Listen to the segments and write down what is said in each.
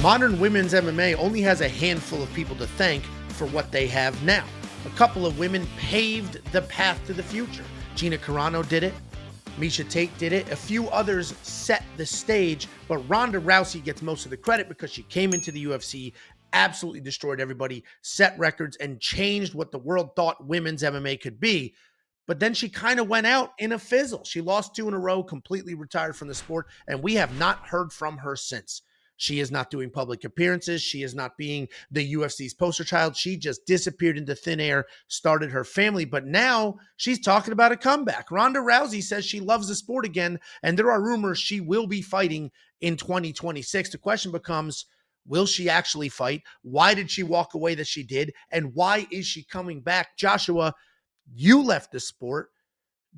Modern women's MMA only has a handful of people to thank for what they have now. A couple of women paved the path to the future. Gina Carano did it. Miesha Tate did it. A few others set the stage, but Ronda Rousey gets most of the credit because she came into the UFC, absolutely destroyed everybody, set records, and changed what the world thought women's MMA could be. But then she kind of went out in a fizzle. She lost 2 in a row, completely retired from the sport, and we have not heard from her since. She is not doing public appearances. She is not being the UFC's poster child. She just disappeared into thin air, started her family, but now she's talking about a comeback. Ronda Rousey says she loves the sport again, and there are rumors she will be fighting in 2026. The question becomes, will she actually fight? Why did she walk away that she did? And why is she coming back? Joshua, you left the sport.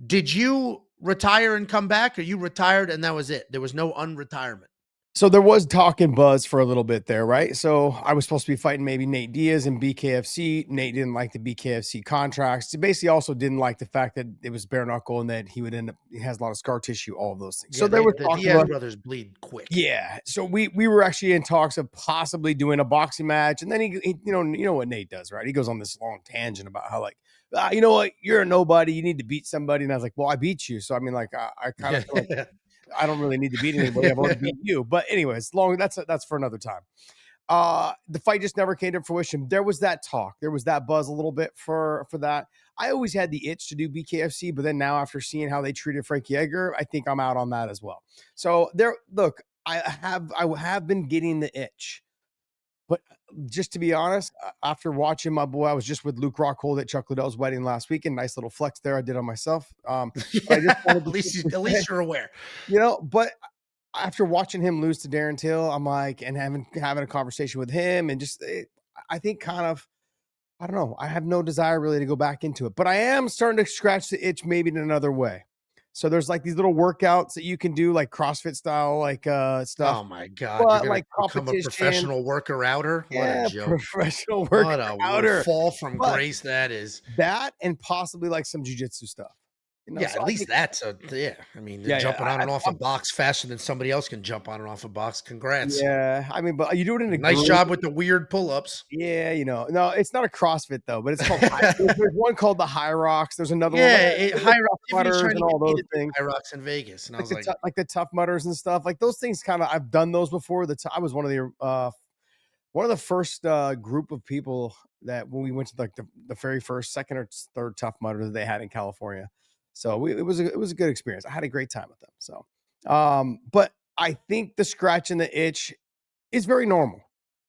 Did you retire and come back, or you retired and that was it? There was no unretirement. So there was talk and buzz for a little bit there, right? So I was supposed to be fighting maybe Nate Diaz in BKFC. Nate didn't like the BKFC contracts. He basically also didn't like the fact that it was bare knuckle and that he has a lot of scar tissue, all of those things. Yeah, so there was the Diaz brothers bleed quick. Yeah. So we were actually in talks of possibly doing a boxing match. And then he you know what Nate does, right? He goes on this long tangent about how you know what, you're a nobody. You need to beat somebody. And I was like, well, I beat you. So I mean, like I kind of feel like I don't really need to beat anybody. I've already beat you. But anyways, that's for another time. The fight just never came to fruition. There was that talk. There was that buzz a little bit for that. I always had the itch to do BKFC, but then now after seeing how they treated Frankie Edgar, I think I'm out on that as well. So I have been getting the itch. But just to be honest, after watching my boy, I was just with Luke Rockhold at Chuck Liddell's wedding last weekend. Nice little flex there I did on myself. Yeah, at least you're aware. But after watching him lose to Darren Till, I'm like, and having a conversation with him, and just I think kind of, I don't know, I have no desire really to go back into it. But I am starting to scratch the itch maybe in another way. So there's like these little workouts that you can do, like CrossFit style, like stuff. Oh my God. But you're like become a professional worker-outer? What a joke. Professional worker-outer. What a fall from grace that is. That and possibly like some jiu-jitsu stuff. Yeah, so at least that's I mean, jumping on and off a box faster than somebody else can jump on and off a box. Congrats. Yeah, I mean, but you do it in a nice job with the weird pull-ups. Yeah, no, it's not a CrossFit though, but it's called there's one called the High Rocks. There's another one. High Rocks mutters and all those things. High Rocks in Vegas, and I was like the tough mutters and stuff. Like those things, kind of. I've done those before. I was one of the first group of people that when we went to like the very first, second or third tough mutter that they had in California. So it was a good experience. I had a great time with them. So, but I think the scratch and the itch is very normal.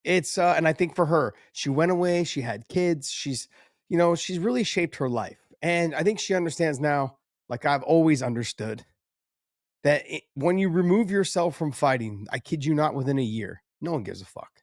It's and I think for her, she went away. She had kids. She's really shaped her life, and I think she understands now, like I've always understood, that when you remove yourself from fighting, I kid you not, within a year, no one gives a fuck.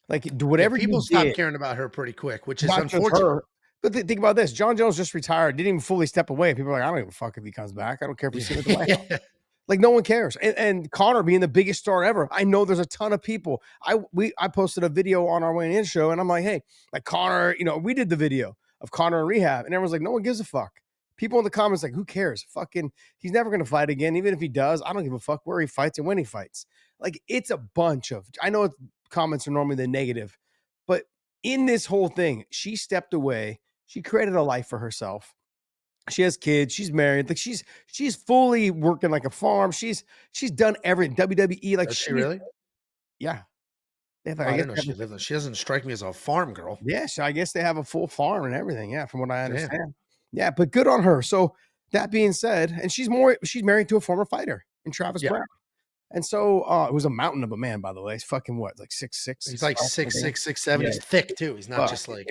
Like do whatever people stop caring about her pretty quick, which is unfortunate. But think about this. John Jones just retired, didn't even fully step away. People are like, I don't give a fuck if he comes back. I don't care if he's in the White House. Like no one cares. And Conor being the biggest star ever, I know there's a ton of people. I posted a video on our Way In show, and I'm like, hey, like Conor, we did the video of Conor in rehab, and everyone's like, no one gives a fuck. People in the comments like, who cares? Fucking, he's never gonna fight again. Even if he does, I don't give a fuck where he fights and when he fights. Like it's a bunch of. I know comments are normally the negative, but in this whole thing, she stepped away. She created a life for herself. She has kids. She's married. Like she's fully working like a farm. She's done everything. WWE. Like she really? Yeah. I didn't know she lived there. She doesn't strike me as a farm girl. Yeah. So I guess they have a full farm and everything. Yeah. From what I understand. Yeah. But good on her. So that being said, and she's married to a former fighter in Travis Brown. And so it was a mountain of a man, by the way. He's fucking what? Like 6'6". He's like 6'6", 6'7". He's thick too. He's not just like,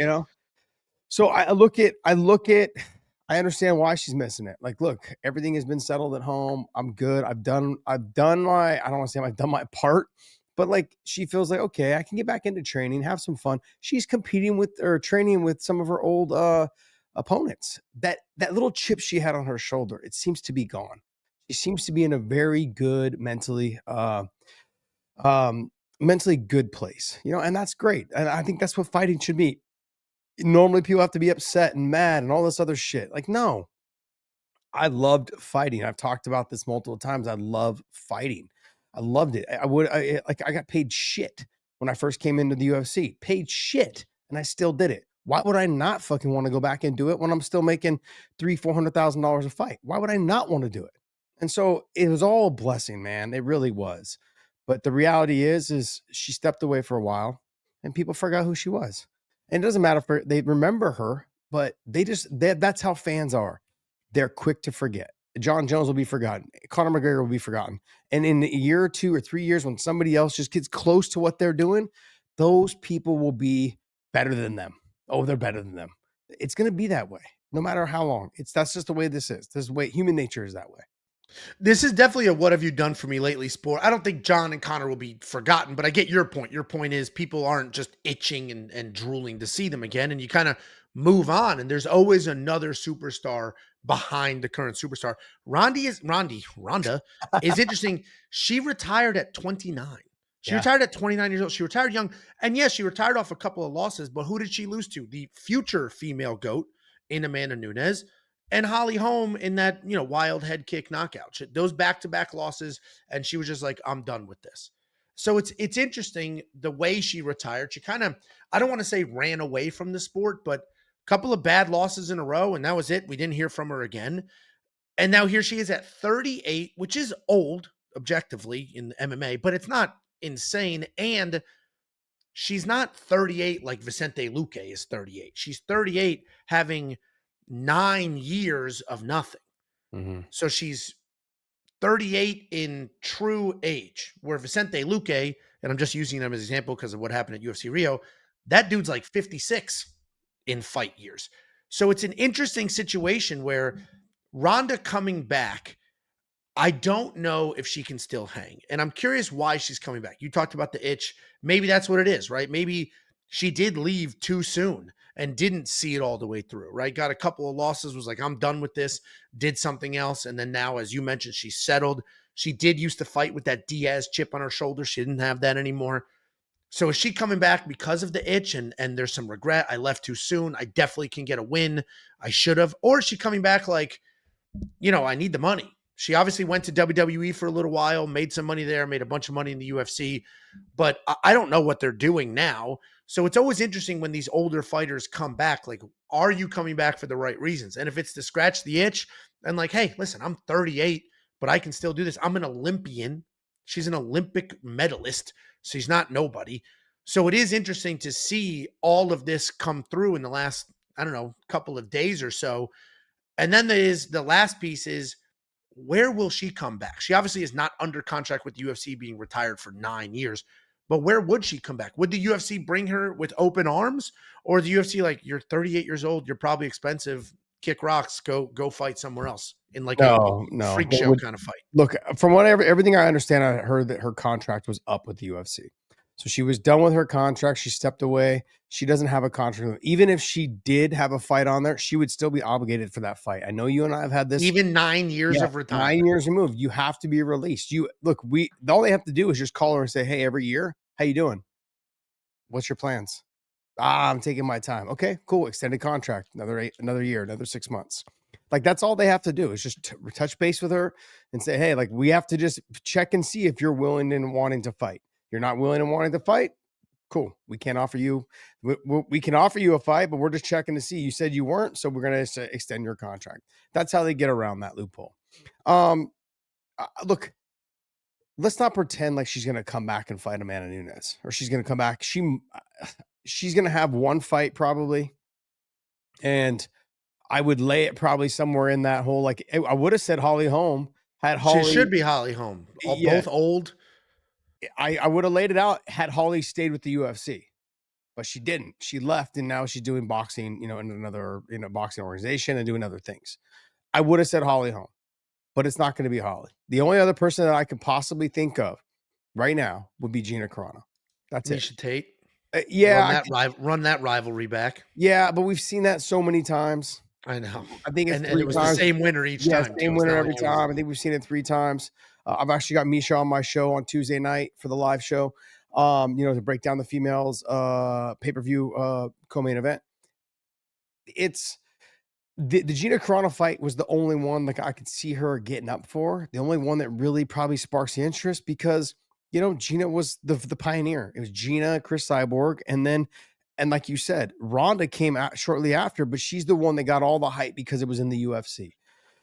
So I look at, I understand why she's missing it. Like, look, everything has been settled at home. I'm good. I've done my, I don't want to say I've done my part, but like, she feels like, okay, I can get back into training, have some fun. She's competing with or training with some of her old opponents. That little chip she had on her shoulder, it seems to be gone. She seems to be in a very good mentally good place, and that's great. And I think that's what fighting should be. Normally people have to be upset and mad and all this other shit. Like, no, I loved fighting. I've talked about this multiple times. I love fighting. I loved it. I got paid shit when I first came into the UFC. Paid shit, and I still did it. Why would I not fucking want to go back and do it when I'm still making $300,000-$400,000 a fight? Why would I not want to do it? And so it was all a blessing, man. It really was. But the reality is she stepped away for a while, and people forgot who she was. And it doesn't matter if they remember her, but that's how fans are. They're quick to forget. John Jones will be forgotten. Conor McGregor will be forgotten. And in a year or 2 or 3 years, when somebody else just gets close to what they're doing, those people will be better than them. Oh, they're better than them. It's going to be that way, no matter how long. That's just the way this is. This is the way human nature is that way. This is definitely a what have you done for me lately sport. I don't think John and Connor will be forgotten, but I get your point. Your point is people aren't just itching and drooling to see them again, and you kind of move on. And there's always another superstar behind the current superstar. Ronda is interesting. She retired at 29. She Yeah. retired at 29 years old. She retired young. And yes, she retired off a couple of losses, but who did she lose to? The future female GOAT in Amanda Nunes and Holly Holm in that, wild head kick knockout. Those back-to-back losses, and she was just like, I'm done with this. So it's interesting the way she retired. She kind of, I don't want to say ran away from the sport, but a couple of bad losses in a row, and that was it. We didn't hear from her again. And now here she is at 38, which is old, objectively, in MMA, but it's not insane. And she's not 38 like Vicente Luque is 38. She's 38 having 9 years of nothing. Mm-hmm. So she's 38 in true age, where Vicente Luque, and I'm just using him as an example because of what happened at UFC Rio, that dude's like 56 in fight years. So it's an interesting situation where Ronda coming back, I don't know if she can still hang. And I'm curious why she's coming back. You talked about the itch. Maybe that's what it is, right? Maybe she did leave too soon and didn't see it all the way through, right? Got a couple of losses, was like, I'm done with this, did something else. And then now, as you mentioned, she's settled. She did used to fight with that Diaz chip on her shoulder. She didn't have that anymore. So is she coming back because of the itch and there's some regret? I left too soon. I definitely can get a win. I should have. Or is she coming back like, I need the money. She obviously went to WWE for a little while, made some money there, made a bunch of money in the UFC, but I don't know what they're doing now. So it's always interesting when these older fighters come back. Like, are you coming back for the right reasons? And if it's to scratch the itch and like, hey, listen, I'm 38, but I can still do this. I'm an Olympian. She's an Olympic medalist. So she's not nobody. So it is interesting to see all of this come through in the last, I don't know, couple of days or so. And then the last piece is, where will she come back? She obviously is not under contract with the UFC, being retired for 9 years, but where would she come back? Would the UFC bring her with open arms, or the UFC like, you're 38 years old, you're probably expensive, kick rocks, go fight somewhere else in like a No. freak show kind of fight? Look, from everything I understand, I heard that her contract was up with the UFC. So she was done with her contract. She stepped away. She doesn't have a contract. Even if she did have a fight on there, she would still be obligated for that fight. I know you and I have had this. Even 9 years of retirement. 9 years removed. You have to be released. All they have to do is just call her and say, hey, every year, how you doing? What's your plans? I'm taking my time. Okay, cool. Extended contract. Another year, another 6 months. Like, that's all they have to do is just touch base with her and say, hey, like, we have to just check and see if you're willing and wanting to fight. You're not willing and wanting to fight? Cool. We can't offer you. We can offer you a fight, but we're just checking to see. You said you weren't, so we're going to extend your contract. That's how they get around that loophole. Look, let's not pretend like she's going to come back and fight Amanda Nunes, or she's going to come back. She's going to have one fight probably, and I would lay it probably somewhere in that whole, like, I would have said Holly Holm. She should be Holly Holm. Both old. I would have laid it out had Holly stayed with the UFC, but she didn't. She left, and now she's doing boxing, in another boxing organization and doing other things. I would have said Holly Holm, but it's not going to be Holly. The only other person that I could possibly think of right now would be Gina Carano. That's Miesha Tate. Run that rivalry back. Yeah, but we've seen that so many times. I know. I think it's and it was times. The same winner each time. Same winner every time. I think we've seen it 3 times. I've actually got Miesha on my show on Tuesday night for the live show, to break down the females pay-per-view co-main event. the Gina Carano fight was the only one like I could see her getting up for. The only one that really probably sparks the interest because Gina was the pioneer. It was Gina, Chris Cyborg, and like you said, Ronda came out shortly after, but she's the one that got all the hype because it was in the UFC.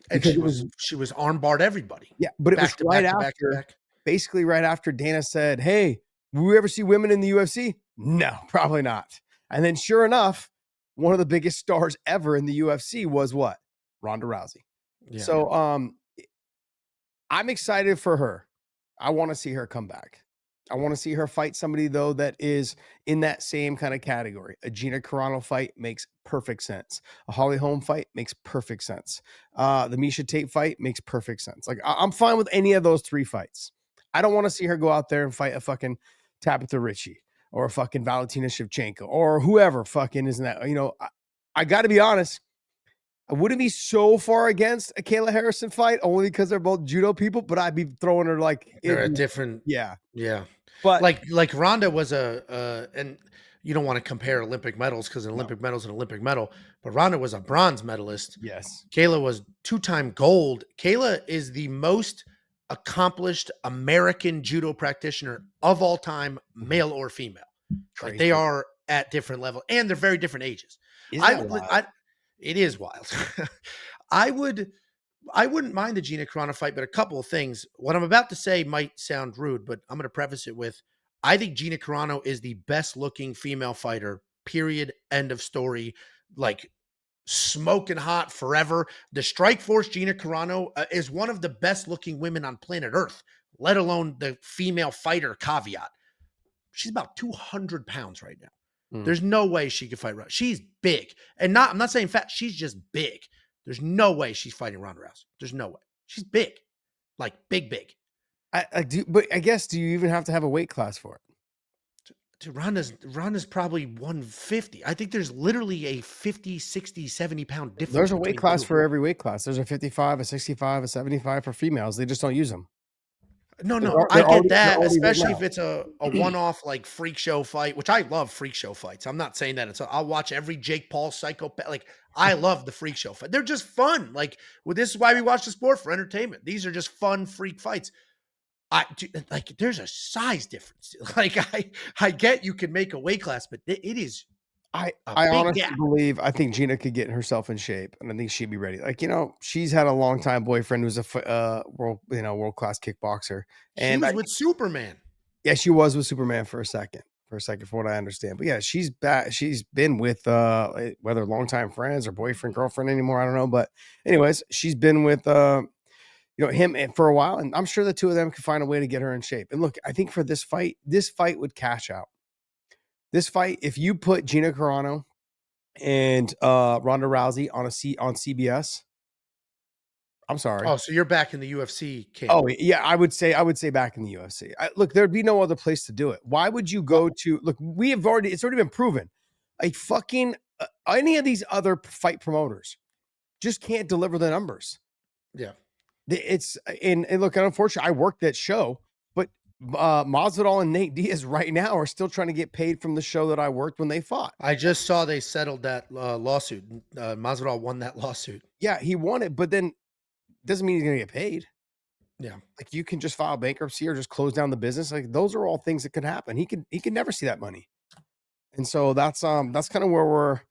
And Because it was she was armbarred everybody. yeah, but it was Back to right back to back to after, back. basically right after Dana said, "Hey, will we ever see women in the UFC?" No, probably not. And then sure enough, one of the biggest stars ever in the UFC was what? Ronda Rousey. Yeah. So I'm excited for her. I want to see her come back. I want to see her fight somebody though that is in that same kind of category. A Gina Carano fight makes perfect sense. A Holly Holm fight makes perfect sense. The Miesha Tate fight makes perfect sense. Like I'm fine with any of those three fights. I don't want to see her go out there and fight a fucking Tabitha Ricci or a fucking Valentina Shevchenko or whoever fucking isn't that. I got to be honest. I wouldn't be so far against a Kayla Harrison fight only because they're both judo people, but I'd be throwing her like They're a different. yeah. Yeah. But Like Ronda was and you don't want to compare Olympic medals because an No. Olympic medal is an Olympic medal, but Ronda was a bronze medalist. yes, Kayla was 2-time gold. Kayla is the most accomplished American judo practitioner of all time, male or female. Like they crazy. are at different levels and they're very different ages. Isn't that wild? It is wild. I wouldn't mind the Gina Carano fight, but a couple of things. What I'm about to say might sound rude, but I'm going to preface it with I think Gina Carano is the best looking female fighter, period. End of story. Like smoking hot forever. The Strike Force Gina Carano is one of the best looking women on planet Earth, let alone the female fighter caveat. She's about 200 pounds right now. There's no way she could fight Ronda. She's big. And I'm not saying fat. She's just big. There's no way she's fighting Ronda Rousey. There's no way. She's big. Like big. I do, but I guess do you even have to have a weight class for it? Dude, Ronda's probably 150. I think there's literally a 50, 60, 70 pound difference. There's a weight between class the two. for every weight class. There's a 55, a 65, a 75 for females. They just don't use them. No, They're I already- get that, they're already especially written if it's a one-off like freak show fight, which I love freak show fights. I'm not saying that I'll watch every Jake Paul psychopath. Like I love the freak show fight. They're just fun. Like this is why we watch the sport for entertainment. These are just fun freak fights. Like there's a size difference. Like I get you can make a weight class, but it is I a big honestly gap. believe I think Gina could get herself in shape, and I think she'd be ready. Like she's had a long time boyfriend who's a world class kickboxer, She and was with Superman. yeah, she was with Superman for a second, from what I understand. But yeah, she's back. She's been with whether longtime friends or boyfriend, girlfriend anymore, I don't know. But anyways, she's been with him for a while, and I'm sure the two of them could find a way to get her in shape. And look, I think for this fight would cash out. This fight, if you put Gina Carano and Ronda Rousey on CBS, I'm sorry. Oh, so you're back in the UFC camp. Oh yeah, I would say back in the UFC. Look, there'd be no other place to do it. Why would you go to look? It's already been proven. A fucking any of these other fight promoters just can't deliver the numbers. Yeah. It's and look, unfortunately, I worked that show, but Masvidal and Nate Diaz right now are still trying to get paid from the show that I worked when they fought. I just saw they settled that lawsuit. Masvidal won that lawsuit. Yeah, he won it, but then doesn't mean he's going to get paid. Yeah. Like you can just file bankruptcy or just close down the business. Like those are all things that could happen. He can never see that money. And so that's kind of where we're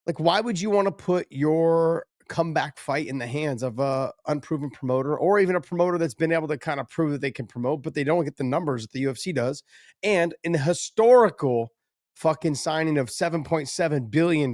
like, why would you want to put your comeback fight in the hands of a unproven promoter or even a promoter that's been able to kind of prove that they can promote, but they don't get the numbers that the UFC does? And in the historical fucking signing of $7.7 billion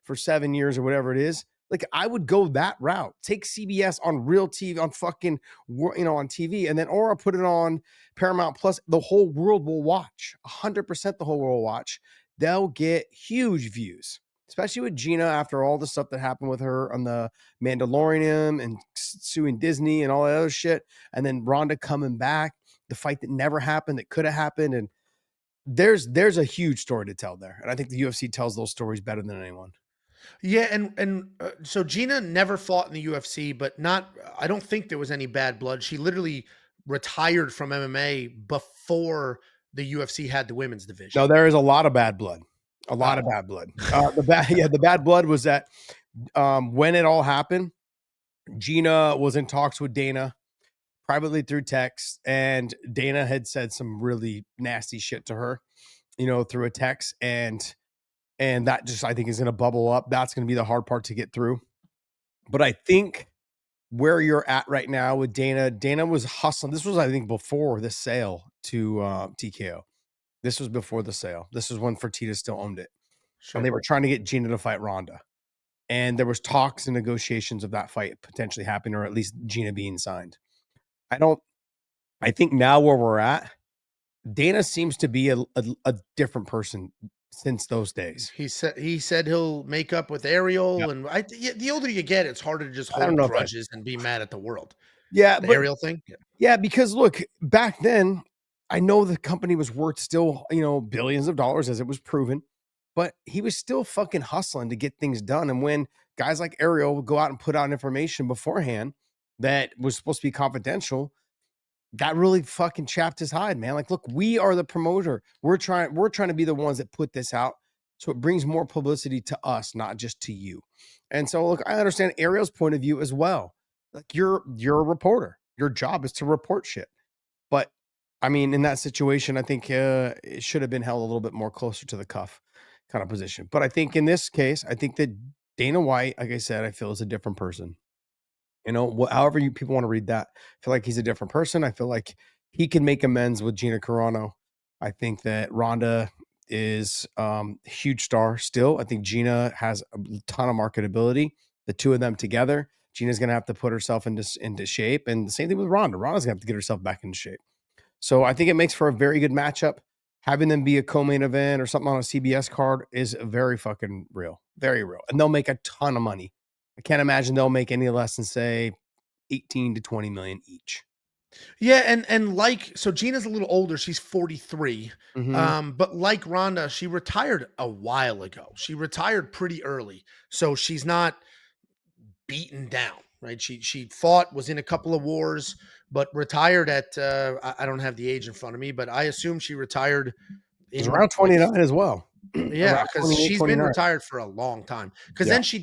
for 7 years or whatever it is, like I would go that route. Take CBS on real TV, on fucking, on TV, and then or I'll put it on Paramount Plus. The whole world will watch. 100% the whole world will watch. They'll get huge views, especially with Gina after all the stuff that happened with her on the Mandalorian and suing Disney and all that other shit. And then Ronda coming back, the fight that never happened, that could have happened. And there's a huge story to tell there. And I think the UFC tells those stories better than anyone. Yeah, and so Gina never fought in the UFC, but I don't think there was any bad blood. She literally retired from MMA before the UFC had the women's division. No, there is a lot of bad blood. A lot of bad blood. The bad blood was that When it all happened, Gina was in talks with Dana privately through text, and Dana had said some really nasty shit to her, through a text, and that just, I think, is going to bubble up. That's going to be the hard part to get through. But I think where you're at right now with Dana was hustling. This was, I think, before the sale to TKO. This was before the sale. This was when Fertitta still owned it, and Sure. they were trying to get Gina to fight Ronda. And there was talks and negotiations of that fight potentially happening, or at least Gina being signed. I think now where we're at, Dana seems to be a different person since those days. He said he'll make up with Ariel, Yep. and the older you get, it's harder to just I don't hold know if I grudges and be mad at the world. Yeah, The but Ariel thing? Yeah. yeah, because look, back then, I know the company was worth still, billions of dollars as it was proven, but he was still fucking hustling to get things done. And when guys like Ariel would go out and put out information beforehand that was supposed to be confidential, that really fucking chapped his hide, man. Like, look, we are the promoter. We're trying to be the ones that put this out. So it brings more publicity to us, not just to you. And so look, I understand Ariel's point of view as well. Like, you're a reporter. Your job is to report shit. But I mean, in that situation, I think it should have been held a little bit more closer to the cuff kind of position. But I think in this case, I think that Dana White, like I said, I feel is a different person. However you people want to read that, I feel like he's a different person. I feel like he can make amends with Gina Carano. I think that Ronda is a huge star still. I think Gina has a ton of marketability. The two of them together, Gina's going to have to put herself into shape, and the same thing with Ronda. Ronda's going to have to get herself back into shape. So I think it makes for a very good matchup. Having them be a co-main event or something on a CBS card is very fucking real, very real, and they'll make a ton of money. I can't imagine they'll make any less than, say, 18 to 20 million each. Yeah, and like, so Gina's a little older. She's 43. Mhm. But like Ronda, she retired a while ago. She retired pretty early. So she's not beaten down, right? She fought, was in a couple of wars, but retired at I don't have the age in front of me, but I assume she retired It's in around like, 29 as well. yeah, Around because 28, she's been 29. retired for a long time. Because Yeah. then she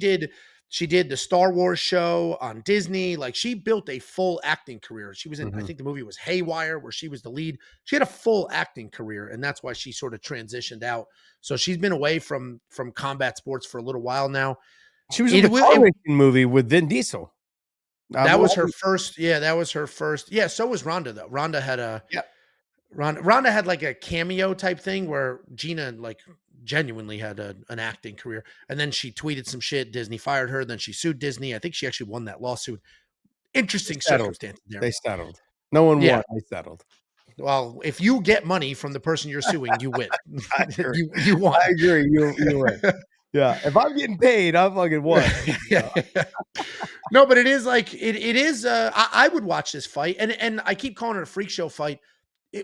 did the Star Wars show on Disney. Like, she built a full acting career. She was in, I Mhm. think the movie was Haywire, where she was the lead. She had a full acting career, and that's why she sort of transitioned out. So she's been away from combat sports for a little while now. She was in It the will. car racing movie with Vin Diesel. That What was was her it? first. Yeah, that was her first. Yeah, so was Ronda though. Yeah. Ronda had like a cameo type thing where Gina like genuinely had an acting career, and then she tweeted some shit. Disney fired her. Then she sued Disney. I think she actually won that lawsuit. They Interesting settled. circumstances there. They settled. No one Yeah. won. They settled. Well, if you get money from the person you're suing, you win. I agree. you I won. agree. You win. Yeah. If I'm getting paid, I'm fucking won. Yeah. No, but it is like it is. I would watch this fight, and I keep calling it a freak show fight.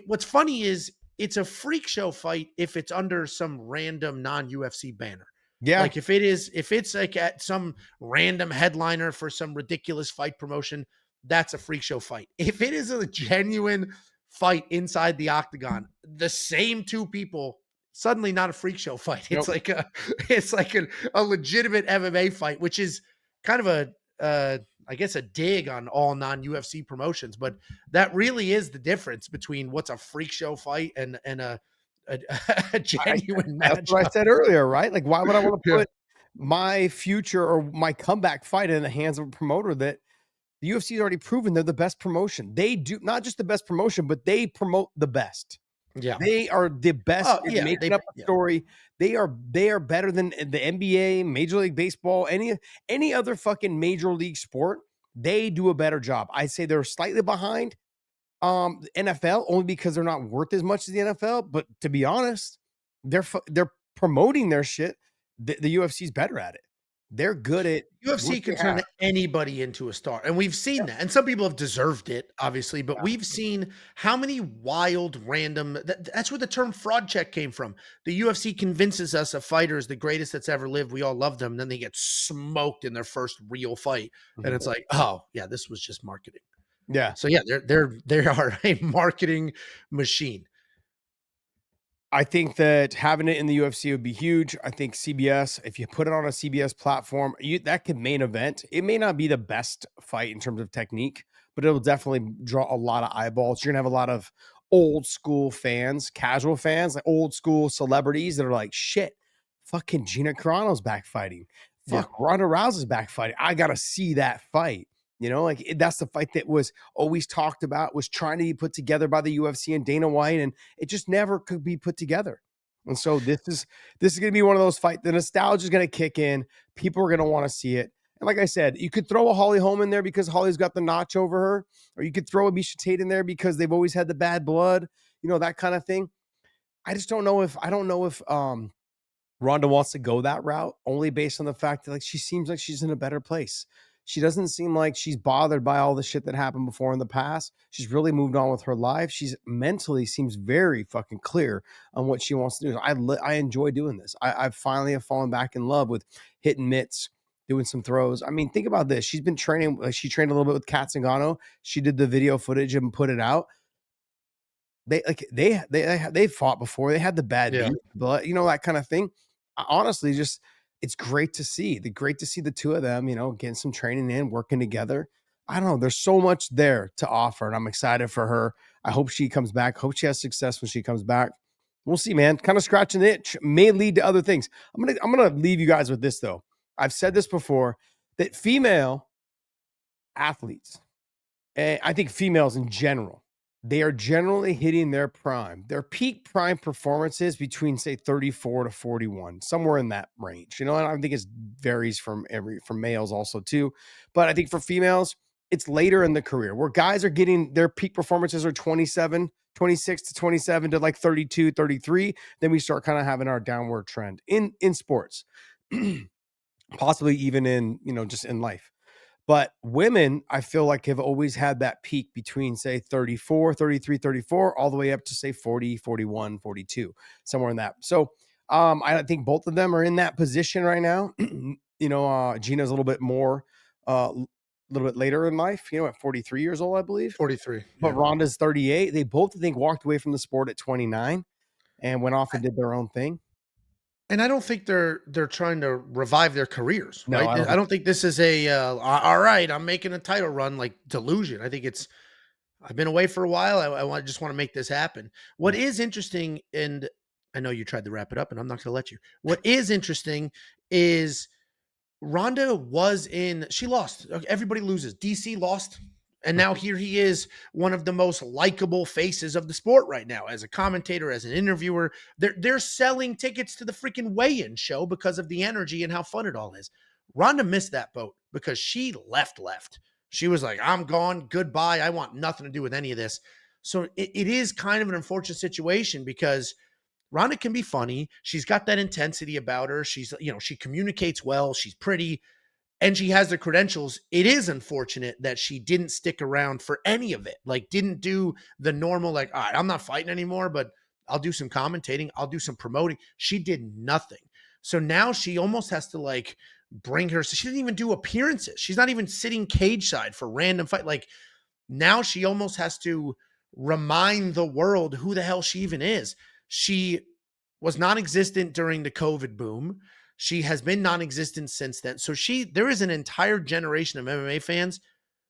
What's funny is it's a freak show fight if it's under some random non UFC banner. Yeah. Like, if it's like at some random headliner for some ridiculous fight promotion, that's a freak show fight. If it is a genuine fight inside the octagon, the same two people, suddenly not a freak show fight. It's Nope. like a legitimate MMA fight, which is kind of I guess a dig on all non UFC promotions, but that really is the difference between what's a freak show fight and a, a I genuine That's what I matchup. said earlier, right? Like, why would I want to Yeah. put my future or my comeback fight in the hands of a promoter that the UFC has already proven they're the best promotion? They do not just the best promotion, but they promote the best. Yeah. They are the best Oh at yeah. making up a Yeah. story. They are better than the NBA, Major League Baseball, any other fucking major league sport. They do a better job. I'd say they're slightly behind the NFL only because they're not worth as much as the NFL. But to be honest, they're promoting their shit. The UFC is better at it. They're good at what UFC they can turn have. anybody into a star. And we've seen that. And some people have deserved it, obviously, but we've seen how many wild, random that's where the term fraud check came from. The UFC convinces us a fighter is the greatest that's ever lived. We all love them. Then they get smoked in their first real fight. And Mhm. it's like, oh, yeah, this was just marketing. Yeah. So yeah, they are a marketing machine. I think that having it in the UFC would be huge. I think CBS, if you put it on a CBS platform, that could main event. It may not be the best fight in terms of technique, but it'll definitely draw a lot of eyeballs. You're gonna have a lot of old school fans, casual fans, like old school celebrities that are like, shit, fucking Gina Carano's back fighting. Yeah. Fuck, Ronda Rousey's back fighting. I gotta see that fight. That's the fight that was always talked about, was trying to be put together by the UFC and Dana White, and it just never could be put together. And so this is going to be one of those fights. The nostalgia is going to kick in. People are going to want to see it. And like I said, you could throw a Holly Holm in there because Holly's got the notch over her, or you could throw a Misha Tate in there because they've always had the bad blood, that kind of thing. I don't know if Ronda wants to go that route, only based on the fact that she seems like she's in a better place. She doesn't seem like she's bothered by all the shit that happened before in the past. She's really moved on with her life. She's mentally seems very fucking clear on what she wants to do. I enjoy doing this. I've finally have fallen back in love with hitting mitts, doing some throws. I mean, think about this. She's been training. She trained a little bit with Kat Zingano. She did the video footage and put it out. They fought before. They had the bad beat, but that kind of thing. Honestly, just it's great to see. Great to see the two of them, getting some training in, working together. I don't know. There's so much there to offer, and I'm excited for her. I hope she comes back. Hope she has success when she comes back. We'll see, man. Kind of scratching the itch. May lead to other things. I'm gonna leave you guys with this though. I've said this before, that female athletes, and I think females in general, they are generally hitting their prime. Their peak prime performances between, say, 34 to 41, somewhere in that range. And I think it varies from males also too. But I think for females, it's later in the career where guys are getting their peak performances are 27, 26 to 27 to like 32, 33. Then we start kind of having our downward trend in sports, possibly even in, just in life. But women, I feel like, have always had that peak between, say, 34, 33, 34, all the way up to, say, 40, 41, 42, somewhere in that. So I think both of them are in that position right now. Gina's a little bit more, a little bit later in life, at 43 years old, I believe. 43. But Ronda's 38. They both, I think, walked away from the sport at 29 and went off and did their own thing. And I don't think they're trying to revive their careers, No, right? I don't think this is a all right, I'm making a title run like delusion. I think it's I've been away for a while. I just want to make this happen. What is interesting, and I know you tried to wrap it up, and I'm not going to let you. What is interesting is Ronda she lost. Everybody loses. DC lost. And now here he is, one of the most likable faces of the sport right now, as a commentator, as an interviewer. They're selling tickets to the freaking weigh-in show because of the energy and how fun it all is. Ronda missed that boat because she left. She was like, I'm gone. Goodbye. I want nothing to do with any of this. So it is kind of an unfortunate situation because Ronda can be funny. She's got that intensity about her. She's, she communicates well. She's pretty and she has the credentials. It is unfortunate that she didn't stick around for any of it. Like, didn't do the normal, like, all right, I'm not fighting anymore, but I'll do some commentating. I'll do some promoting. She did nothing. So now she almost has to like bring her. So she didn't even do appearances. She's not even sitting cage side for random fight. Like now she almost has to remind the world who the hell she even is. She was non-existent during the COVID boom. She has been non-existent since then. So there is an entire generation of MMA fans.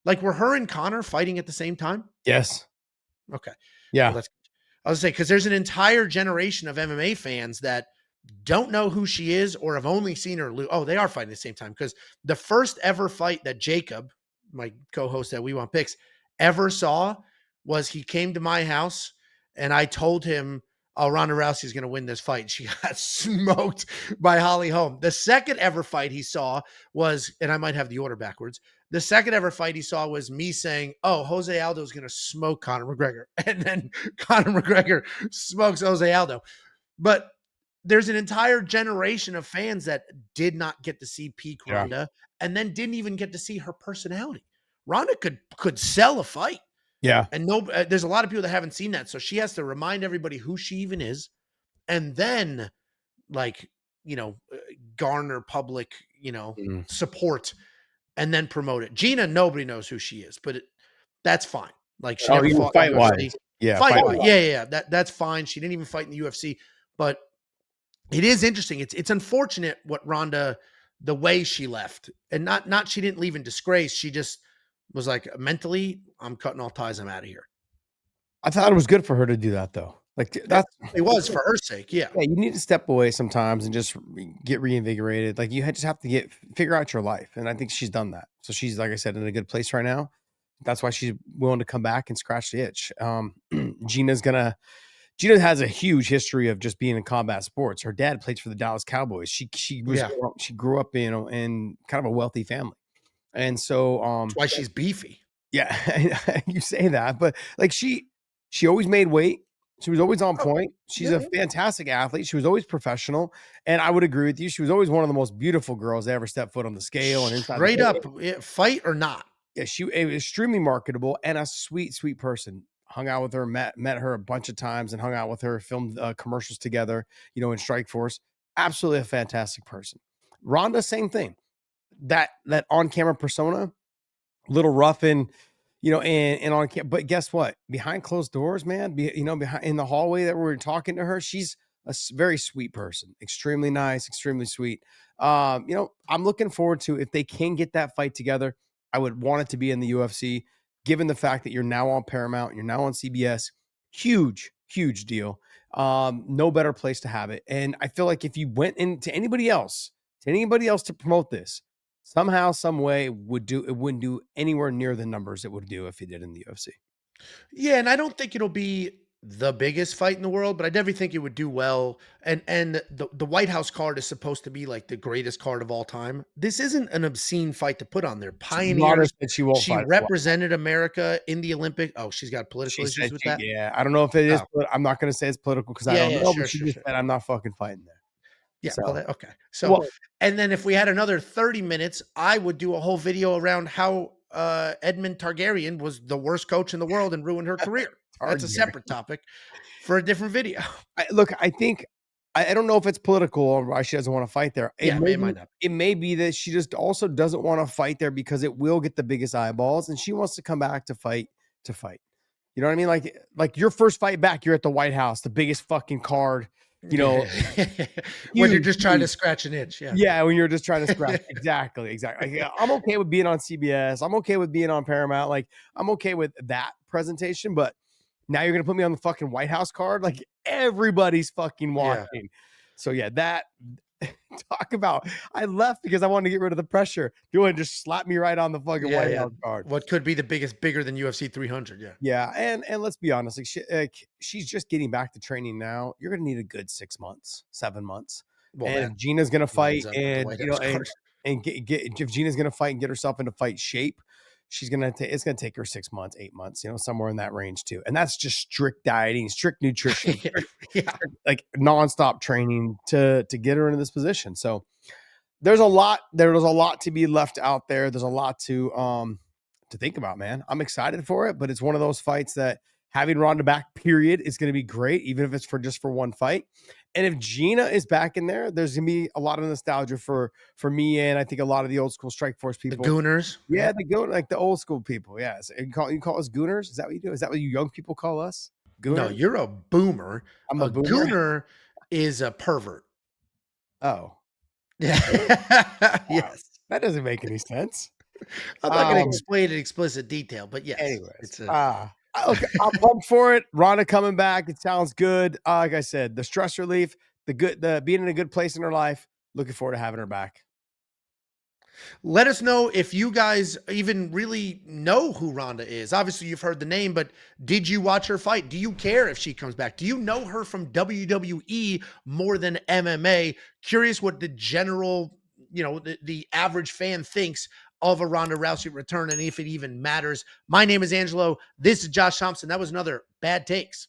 Like, were her and Connor fighting at the same time? Yes. Okay. Yeah. Well, I was saying, because there's an entire generation of MMA fans that don't know who she is or have only seen her lose. Oh, they are fighting at the same time. Because the first ever fight that Jacob, my co-host at We Want Picks, ever saw was he came to my house and I told him, oh, Ronda Rousey is going to win this fight. She got smoked by Holly Holm. The second ever fight he saw was, and I might have the order backwards. The second ever fight he saw was me saying, oh, Jose Aldo is going to smoke Conor McGregor. And then Conor McGregor smokes Jose Aldo. But there's an entire generation of fans that did not get to see peak Ronda and then didn't even get to see her personality. Ronda could sell a fight. Yeah. And there's a lot of people that haven't seen that. So she has to remind everybody who she even is. And then garner public, support and then promote it. Gina, nobody knows who she is, but that's fine. Like she never fought fight wise. Yeah, Fight fight. wise, yeah. That's fine. She didn't even fight in the UFC, but it is interesting. It's unfortunate what Ronda, the way she left, and not she didn't leave in disgrace. She just was like mentally, I'm cutting all ties. I'm out of here. I thought it was good for her to do that though. Like Yeah, that's it was for her sake. Yeah. yeah, you need to step away sometimes and just get reinvigorated. Like just have to figure out your life, and I think she's done that. So she's like I said in a good place right now. That's why she's willing to come back and scratch the itch. Gina has a huge history of just being in combat sports. Her dad played for the Dallas Cowboys. Yeah. She grew up in kind of a wealthy family, and so That's why she's beefy. yeah, you say that, but like she always made weight. She was always on point. She's a fantastic athlete. She was always professional, and I would agree with you. She was always one of the most beautiful girls that ever stepped foot on the scale and inside. Straight up, fight or not. Yeah, she was extremely marketable and a sweet, sweet person. Hung out with her, met her a bunch of times, and hung out with her. Filmed commercials together, in Strike Force. Absolutely a fantastic person. Ronda, same thing. That on camera persona, little rough and and on camera. But guess what? Behind closed doors, man, behind in the hallway that we were talking to her, she's a very sweet person, extremely nice, extremely sweet. I'm looking forward to if they can get that fight together. I would want it to be in the UFC, given the fact that you're now on Paramount, you're now on CBS. Huge, huge deal. No better place to have it. And I feel like if you went into anybody else to promote this, somehow, some way it wouldn't do anywhere near the numbers it would do if he did in the UFC. Yeah, and I don't think it'll be the biggest fight in the world, but I definitely think it would do well. And the White House card is supposed to be like the greatest card of all time. This isn't an obscene fight to put on there. Pioneers. She won't She fight. represented America in the Olympic. Oh, she's got political She issues said with that. yeah, I don't know if it is, Oh. but I'm not going to say it's political because I Yeah, don't yeah, know. sure, But she sure, just sure. said I'm not fucking fighting there. Yeah, So, well, okay. So, well, and then if we had another 30 minutes, I would do a whole video around how Edmund Targaryen was the worst coach in the world and ruined her career. That's a Targaryen. separate topic for a different video. Look, I think I don't know if it's political or why she doesn't want to fight there. Yeah, it might not. It may be that she just also doesn't want to fight there because it will get the biggest eyeballs, and she wants to come back to fight. You know what I mean? Like your first fight back, you're at the White House, the biggest fucking card. When you're just trying to scratch an itch. Yeah. Yeah, when you're just trying to scratch. Exactly. Like, I'm okay with being on CBS. I'm okay with being on Paramount. Like, I'm okay with that presentation, but now you're gonna put me on the fucking White House card. Like everybody's fucking watching. Yeah. So yeah, that talk about I left because I wanted to get rid of the pressure. You want to just slap me right on the fucking White House card. What could be the bigger than UFC 300? Yeah. Yeah, and let's be honest, she's just getting back to training now. You're gonna need a good 6 months, 7 months. Well, and if Gina's gonna fight, and if Gina's gonna fight and get herself into fight shape, it's gonna take her 6 months, 8 months, somewhere in that range too. And that's just strict dieting, strict nutrition, like nonstop training to get her into this position. So there's a lot to be left out there. There's a lot to think about, man. I'm excited for it, but it's one of those fights that having Ronda back, period, is going to be great, even if it's just for one fight. And if Gina is back in there, there's going to be a lot of nostalgia for me, and I think a lot of the old school Strike Force people. The Gooners. Yeah, the Gooners, like the old school people. Yeah. So you call us Gooners? Is that what you do? Is that what you young people call us? Gooners? No, you're a boomer. I'm a boomer. Gooner is a pervert. Oh. Yeah. Yes. That doesn't make any sense. I'm not going to explain in explicit detail, but yes. Anyways, okay, I'm pumped for it. Ronda coming back. It sounds good. Like I said, the stress relief, the being in a good place in her life. Looking forward to having her back. Let us know if you guys even really know who Ronda is. Obviously, you've heard the name, but did you watch her fight? Do you care if she comes back? Do you know her from WWE more than MMA? Curious what the general, the average fan thinks of a Ronda Rousey return and if it even matters. My name is Angelo. This is Josh Thompson. That was another Bad Takes.